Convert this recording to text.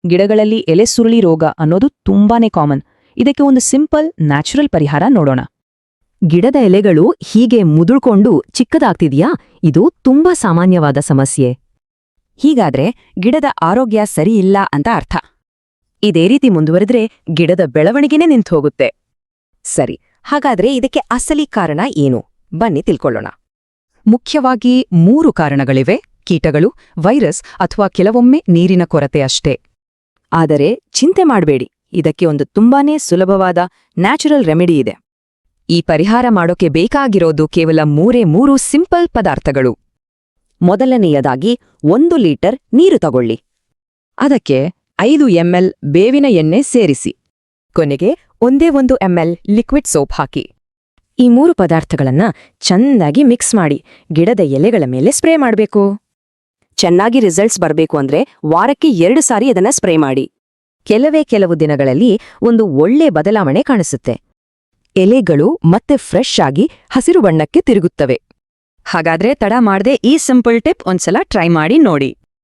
ಗಿಡಗಳಲ್ಲಿ ಎಲೆ ಸುರುಳಿ ರೋಗ ಅನ್ನೋದು ತುಂಬಾನೇ ಕಾಮನ್. ಇದಕ್ಕೆ ಒಂದು ಸಿಂಪಲ್ ನ್ಯಾಚುರಲ್ ಪರಿಹಾರ ನೋಡೋಣ. ಗಿಡದ ಎಲೆಗಳು ಹೀಗೆ ಮುದುಳ್ಕೊಂಡು ಚಿಕ್ಕದಾಗ್ತಿದ್ಯಾ? ಇದು ತುಂಬಾ ಸಾಮಾನ್ಯವಾದ ಸಮಸ್ಯೆ. ಹೀಗಾದ್ರೆ ಗಿಡದ ಆರೋಗ್ಯ ಸರಿಯಿಲ್ಲ ಅಂತ ಅರ್ಥ. ಇದೇ ರೀತಿ ಮುಂದುವರೆದ್ರೆ ಗಿಡದ ಬೆಳವಣಿಗೆನೇ ನಿಂತುಹೋಗುತ್ತೆ. ಸರಿ, ಹಾಗಾದ್ರೆ ಇದಕ್ಕೆ ಅಸಲಿ ಕಾರಣ ಏನು? ಬನ್ನಿ ತಿಳ್ಕೊಳ್ಳೋಣ. ಮುಖ್ಯವಾಗಿ 3 ಕಾರಣಗಳಿವೆ: ಕೀಟಗಳು, ವೈರಸ್ ಅಥವಾ ಕೆಲವೊಮ್ಮೆ ನೀರಿನ ಕೊರತೆ ಅಷ್ಟೇ. ಆದರೆ ಚಿಂತೆ ಮಾಡಬೇಡಿ, ಇದಕ್ಕೆ ಒಂದು ತುಂಬಾನೇ ಸುಲಭವಾದ ನ್ಯಾಚುರಲ್ ರೆಮಿಡಿ ಇದೆ. ಈ ಪರಿಹಾರ ಮಾಡೋಕೆ ಬೇಕಾಗಿರೋದು ಕೇವಲ 3 ಸಿಂಪಲ್ ಪದಾರ್ಥಗಳು. ಮೊದಲನೆಯದಾಗಿ 1 ಲೀಟರ್ ನೀರು ತಗೊಳ್ಳಿ. ಅದಕ್ಕೆ 5 ml ಬೇವಿನ ಎಣ್ಣೆ ಸೇರಿಸಿ. ಕೊನೆಗೆ 1 ml ಲಿಕ್ವಿಡ್ ಸೋಪ್ ಹಾಕಿ. ಈ 3 ಪದಾರ್ಥಗಳನ್ನ ಚೆನ್ನಾಗಿ ಮಿಕ್ಸ್ ಮಾಡಿ ಗಿಡದ ಎಲೆಗಳ ಮೇಲೆ ಸ್ಪ್ರೇ ಮಾಡಬೇಕು. ಚೆನ್ನಾಗಿ ರಿಸಲ್ಟ್ಸ್ ಬರಬೇಕು ಅಂದ್ರೆ ವಾರಕ್ಕೆ 2 ಸಾರಿ ಇದನ್ನ ಸ್ಪ್ರೇ ಮಾಡಿ. ಕೆಲವು ದಿನಗಳಲ್ಲಿ ಒಂದು ಒಳ್ಳೆ ಬದಲಾವಣೆ ಕಾಣಿಸುತ್ತೆ. ಎಲೆಗಳು ಮತ್ತೆ ಫ್ರೆಶ್ ಆಗಿ ಹಸಿರು ಬಣ್ಣಕ್ಕೆ ತಿರುಗುತ್ತವೆ. ಹಾಗಾದ್ರೆ ತಡ ಮಾಡದೆ ಈ ಸಿಂಪಲ್ ಟಿಪ್ ಒಂದ್ಸಲ ಟ್ರೈ ಮಾಡಿ ನೋಡಿ.